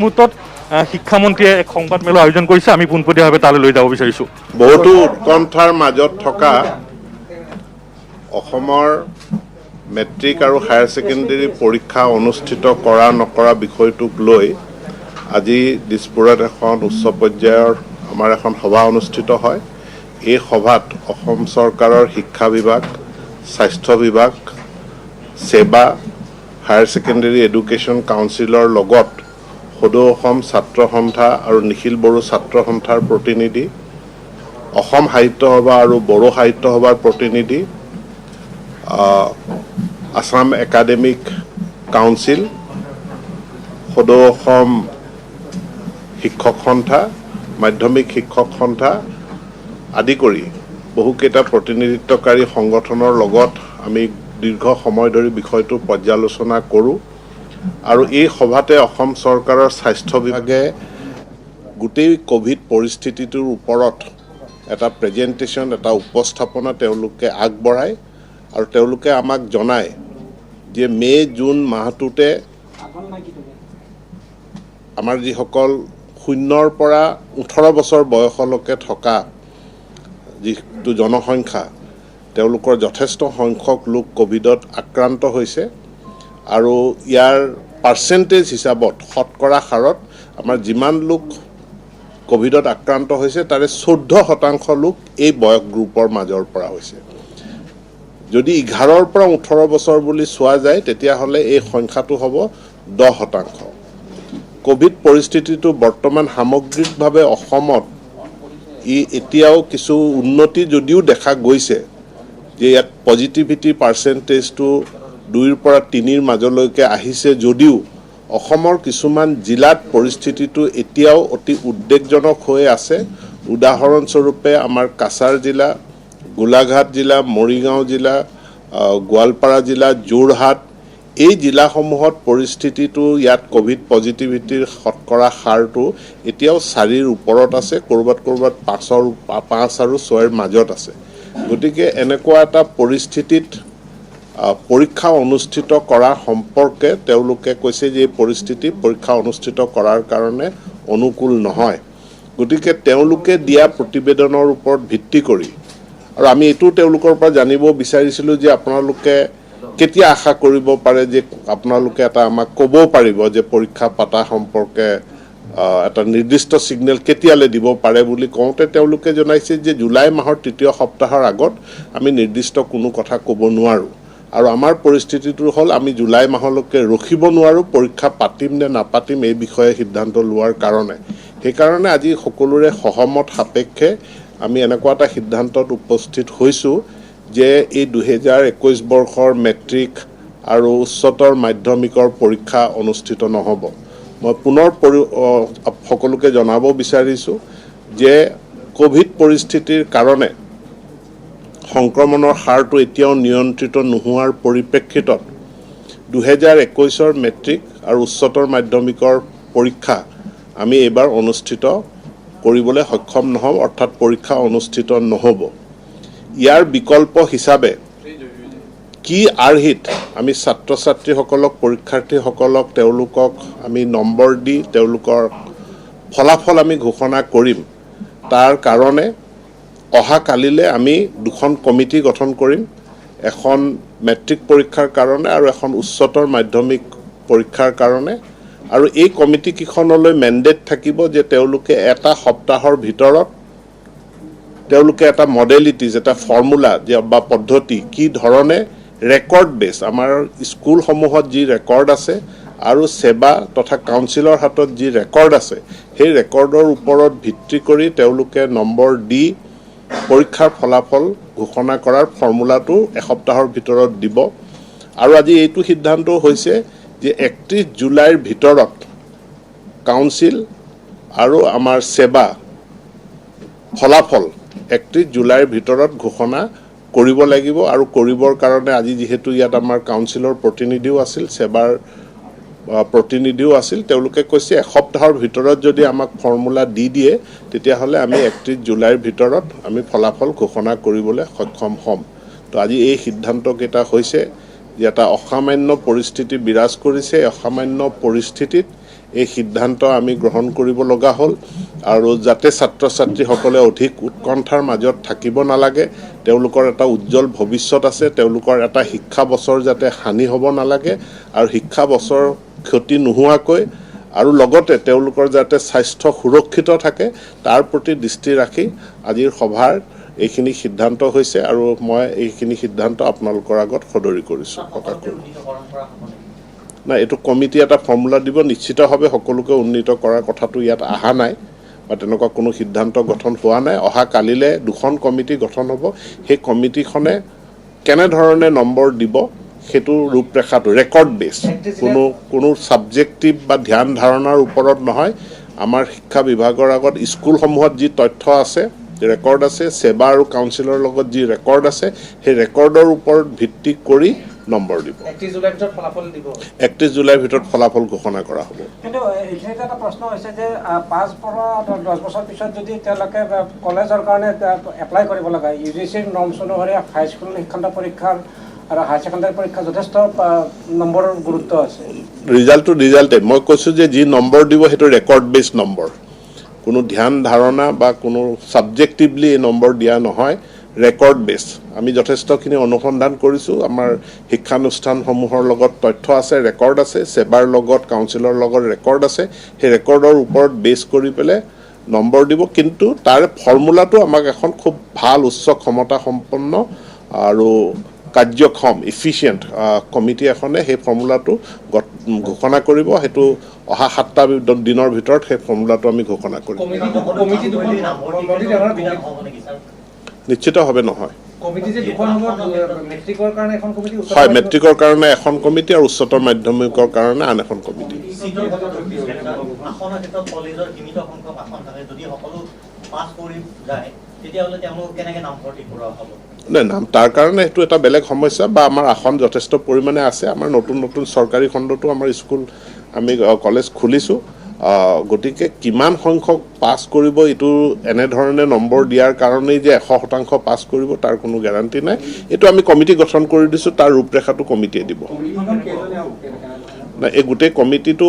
মুহূৰ্তত শিক্ষামন্ত্ৰীয়ে এক সংবাদমেলৰ আয়োজন কৰিছে আমি পোনপটীয়াভাৱে তালৈ লৈ যাব বিচাৰিছোঁ বহুতো উৎকণ্ঠাৰ মাজত থকা অসমৰ মেট্ৰিক আৰু হায়াৰ ছেকেণ্ডেৰী পৰীক্ষা অনুষ্ঠিত কৰা নকৰা বিষয়টোক লৈ আজি দিছপুৰত এখন উচ্চ পৰ্যায়ৰ আমাৰ এখন সভা অনুষ্ঠিত হয়। এই সভাত অসম চৰকাৰৰ শিক্ষা বিভাগ, স্বাস্থ্য বিভাগ, সেবা, হায়াৰ ছেকেণ্ডেৰী এডুকেশ্যন কাউন্সিলৰ লগত সদৌ অসম ছাত্ৰ সন্থা আৰু নিখিল বড়ো ছাত্ৰ সন্থাৰ প্ৰতিনিধি, অসম সাহিত্য সভা আৰু বড়ো সাহিত্য সভাৰ প্ৰতিনিধি, আসাম একাডেমিক কাউন্সিল, সদৌ অসম শিক্ষক সন্থা, মাধ্যমিক শিক্ষক সন্থা আদি কৰি বহুকেইটা প্ৰতিনিধিত্বকাৰী সংগঠনৰ লগত আমি দীৰ্ঘ সময় ধৰি বিষয়টো পৰ্যালোচনা কৰোঁ আৰু এই সভাতে অসম চৰকাৰৰ স্বাস্থ্য বিভাগে গোটেই কোভিড পৰিস্থিতিটোৰ ওপৰত এটা প্ৰেজেণ্টেশ্যন, এটা উপস্থাপনা তেওঁলোকে আগবঢ়ায় আৰু তেওঁলোকে আমাক জনায় যে মে' জুন মাহটোতে আমাৰ যিসকল 0ৰ পৰা 18 বছৰ বয়সলৈকে থকা যিটো জনসংখ্যা তেওঁলোকৰ যথেষ্ট সংখ্যক লোক কোভিডত আক্ৰান্ত হৈছে আৰু ইয়াৰ পাৰ্চেণ্টেজ হিচাপত শতকৰা হাৰত আমাৰ যিমান লোক কোভিডত আক্ৰান্ত হৈছে তাৰে 14% লোক এই বয়স গ্ৰুপৰ মাজৰ পৰা হৈছে। যদি 11ৰ পৰা 18 বছৰ বুলি চোৱা যায় তেতিয়াহ'লে এই সংখ্যাটো হ'ব 10%। কোভিড পৰিস্থিতিটো বৰ্তমান সামগ্ৰিকভাৱে অসমত এতিয়াও কিছু উন্নতি যদিও দেখা গৈছে যে ইয়াত পজিটিভিটি পাৰ্চেণ্টেজটো 2ৰ পৰা 3ৰ মাজলৈকে আহিছে যদিও অসমৰ কিছুমান জিলাত পৰিস্থিতিটো এতিয়াও অতি উদ্বেগজনক হৈ আছে। উদাহৰণস্বৰূপে আমাৰ কাছাৰ জিলা, গোলাঘাট জিলা, মৰিগাঁও জিলা, গোৱালপাৰা জিলা, যোৰহাট এই জিলাসমূহত পৰিস্থিতিটো ইয়াত কোভিড পজিটিভিটিৰ শতকৰা হাৰটো এতিয়াও 4ৰ ওপৰত আছে, ক'ৰবাত 5 আৰু 6ৰ মাজত আছে। গতিকে এনেকুৱা এটা পৰিস্থিতিত পৰীক্ষা অনুষ্ঠিত কৰা সম্পৰ্কে তেওঁলোকে কৈছে যে এই পৰিস্থিতি পৰীক্ষা অনুষ্ঠিত কৰাৰ কাৰণে অনুকূল নহয়। গতিকে তেওঁলোকে দিয়া প্ৰতিবেদনৰ ওপৰত ভিত্তি কৰি আৰু আমি এইটো তেওঁলোকৰ পৰা জানিব বিচাৰিছিলোঁ যে আপোনালোকে কেতিয়া আশা কৰিব পাৰে যে আপোনালোকে এটা আমাক ক'ব পাৰিব যে পৰীক্ষা পাতা সম্পৰ্কে এটা নিৰ্দিষ্ট ছিগনেল কেতিয়ালৈ দিব পাৰে বুলি কওঁতে তেওঁলোকে জনাইছে যে জুলাই মাহৰ 3য় সপ্তাহৰ আগত আমি নিৰ্দিষ্ট কোনো কথা ক'ব নোৱাৰোঁ আৰু আমাৰ পৰিস্থিতিটো হ'ল আমি জুলাই মাহলৈকে ৰখিব নোৱাৰোঁ পৰীক্ষা পাতিম নে নাপাতিম এই বিষয়ে সিদ্ধান্ত লোৱাৰ কাৰণে। সেইকাৰণে আজি সকলোৰে সহমত সাপেক্ষে আমি এনেকুৱা এটা সিদ্ধান্তত উপস্থিত হৈছোঁ যে এই 2021 বৰ্ষৰ মেট্ৰিক আৰু উচ্চতৰ মাধ্যমিকৰ পৰীক্ষা অনুষ্ঠিত নহ'ব। মই পুনৰ সকলোকে জনাব বিচাৰিছোঁ যে কোভিড পৰিস্থিতিৰ কাৰণে সংক্ৰমণৰ হাৰটো এতিয়াও নিয়ন্ত্ৰিত নোহোৱাৰ পৰিপ্ৰেক্ষিতত 2021ৰ মেট্ৰিক আৰু উচ্চতৰ মাধ্যমিকৰ পৰীক্ষা আমি এইবাৰ অনুষ্ঠিত কৰিবলৈ সক্ষম নহ'ম, অৰ্থাৎ পৰীক্ষা অনুষ্ঠিত নহ'ব। ইয়াৰ বিকল্প হিচাপে কি আৰ্হিত আমি ছাত্ৰ ছাত্ৰীসকলক, পৰীক্ষাৰ্থীসকলক তেওঁলোকক আমি নম্বৰ দি তেওঁলোকৰ ফলাফল আমি ঘোষণা কৰিম, তাৰ কাৰণে অহা কালিলৈ আমি 2খন কমিটি গঠন কৰিম, এখন মেট্ৰিক পৰীক্ষাৰ কাৰণে আৰু এখন উচ্চতৰ মাধ্যমিক পৰীক্ষাৰ কাৰণে। আৰু এই কমিটিকেইখনলৈ মেণ্ডেট থাকিব যে তেওঁলোকে এটা সপ্তাহৰ ভিতৰত তেওঁলোকে এটা মডেলিটিজ, এটা ফৰ্মুলা বা পদ্ধতি কি ধৰণে ৰেকৰ্ড বেছ আমাৰ স্কুলসমূহত যি ৰেকৰ্ড আছে আৰু সেৱা তথা কাউন্সিলৰ হাতত যি ৰেকৰ্ড আছে সেই ৰেকৰ্ডৰ ওপৰত ভিত্তি কৰি তেওঁলোকে নম্বৰ দি পৰীক্ষাৰ ফলাফল ঘোষণা কৰাৰ ফৰ্মুলাটো এসপ্তাহৰ ভিতৰত দিব। আৰু আজি এইটো সিদ্ধান্ত হৈছে যে 31 জুলাইৰ ভিতৰত কাউন্সিল আৰু আমাৰ সেৱা ফলাফল 31 জুলাইৰ ভিতৰত ঘোষণা কৰিব লাগিব আৰু কৰিবৰ কাৰণে আজি যিহেতু ইয়াত আমাৰ কাউন্সিলৰ প্ৰতিনিধিও আছিল, সেৱাৰ প্ৰতিনিধিও আছিল, তেওঁলোকে কৈছে এসপ্তাহৰ ভিতৰত যদি আমাক ফৰ্মুলা দি দিয়ে তেতিয়াহ'লে আমি 31 জুলাইৰ ভিতৰত আমি ফলাফল ঘোষণা কৰিবলৈ সক্ষম হ'ম। তো আজি এই সিদ্ধান্তকেইটা হৈছে যে এটা অসামান্য পৰিস্থিতি বিৰাজ কৰিছে। অসামান্য পৰিস্থিতিত এই সিদ্ধান্ত আমি গ্ৰহণ কৰিব লগা হ'ল আৰু যাতে ছাত্ৰ ছাত্ৰীসকলে অধিক উৎকণ্ঠাৰ মাজত থাকিব নালাগে, তেওঁলোকৰ এটা উজ্জ্বল ভৱিষ্যত আছে, তেওঁলোকৰ এটা শিক্ষা বছৰ যাতে হানি হ'ব নালাগে আৰু শিক্ষা বছৰ ক্ষতি নোহোৱাকৈ আৰু লগতে তেওঁলোকৰ যাতে স্বাস্থ্য সুৰক্ষিত থাকে তাৰ প্ৰতি দৃষ্টি ৰাখি আজিৰ সভাৰ এইখিনি সিদ্ধান্ত হৈছে আৰু মই এইখিনি সিদ্ধান্ত আপোনালোকৰ আগত সদৰি কৰিছোঁ প্ৰকাশ কৰোঁ। নাই, এইটো কমিটি এটা ফৰ্মুলা দিব, নিশ্চিতভাৱে সকলোকে উন্নীত কৰাৰ কথাটো ইয়াত অহা নাই বা তেনেকুৱা কোনো সিদ্ধান্ত গঠন হোৱা নাই। অহা কালিলৈ 2খন কমিটি গঠন হ'ব। সেই কমিটিখনে কেনেধৰণে নম্বৰ দিব সেইটো ৰূপৰেখাটো ৰেকৰ্ড বেছ, কোনো ছাবজেক্টিভ বা ধ্যান ধাৰণাৰ ওপৰত নহয়। আমাৰ শিক্ষা বিভাগৰ আগত স্কুলসমূহত যি তথ্য আছে, ৰেকৰ্ড আছে, সেৱা আৰু কাউন্সিলৰ লগত যি ৰেকৰ্ড আছে, সেই ৰেকৰ্ডৰ ওপৰত ভিত্তি কৰি নম্বৰ দিব। 31 জুলাইৰ ভিতৰত ফলাফল ঘোষণা কৰা হ'ব। কিন্তু এইখিনিতে এটা প্ৰশ্ন হৈছে যে 5 পৰা 10 বছৰ পিছত যদি তেওঁলোকে কলেজৰ কাৰণে এপ্লাই কৰিব লাগে, UGCৰ নৰ্মছ অনুসৰি হাইস্কুল শিক্ষান্ত পৰীক্ষাৰ আৰু হায়াৰ ছেকেণ্ডাৰী পৰীক্ষা যথেষ্ট নম্বৰৰ গুৰুত্ব আছে। ৰিজাল্টে মই কৈছোঁ যে যি নম্বৰ দিব সেইটো ৰেকৰ্ড বেছ নম্বৰ, কোনো ধ্যান ধাৰণা বা কোনো ছাবজেক্টিভলি এই নম্বৰ দিয়া নহয়, ৰেকৰ্ড বেছ। আমি যথেষ্টখিনি অনুসন্ধান কৰিছোঁ, আমাৰ শিক্ষানুষ্ঠানসমূহৰ লগত তথ্য আছে, ৰেকৰ্ড আছে, সেৱাৰ লগত কাউন্সিলৰ লগত ৰেকৰ্ড আছে, সেই ৰেকৰ্ডৰ ওপৰত বেছ কৰি পেলাই নম্বৰ দিব। কিন্তু তাৰ ফৰ্মুলাটো আমাক এখন খুব ভাল উচ্চ ক্ষমতা সম্পন্ন আৰু কাৰ্যক্ষম ইফিচিয়েণ্ট কমিটি এখনে সেই ফৰ্মুলাটো ঘোষণা কৰিব। সেইটো অহা 7টা দিনৰ ভিতৰত সেই ফৰ্মুলাটো আমি ঘোষণা কৰিম। নিশ্চিতভাৱে নহয়, হয়, মেট্ৰিকৰ কাৰণে এখন কমিটি আৰু উচ্চতৰ মাধ্যমিকৰ কাৰণে আন এখন কমিটি। নাই, নাম তাৰ কাৰণে সেইটো এটা বেলেগ সমস্যা বা আমাৰ আসন যথেষ্ট পৰিমাণে আছে। আমাৰ নতুন চৰকাৰী খণ্ডতো আমাৰ স্কুল আমি কলেজ খুলিছোঁ, গতিকে কিমান সংখ্যক পাছ কৰিব এইটো এনেধৰণে নম্বৰ দিয়াৰ কাৰণেই যে 100% পাছ কৰিব তাৰ কোনো গেৰাণ্টি নাই। এইটো আমি কমিটি গঠন কৰি দিছোঁ, তাৰ ৰূপৰেখাটো কমিটিয়ে দিব। নাই, এই গোটেই কমিটিটো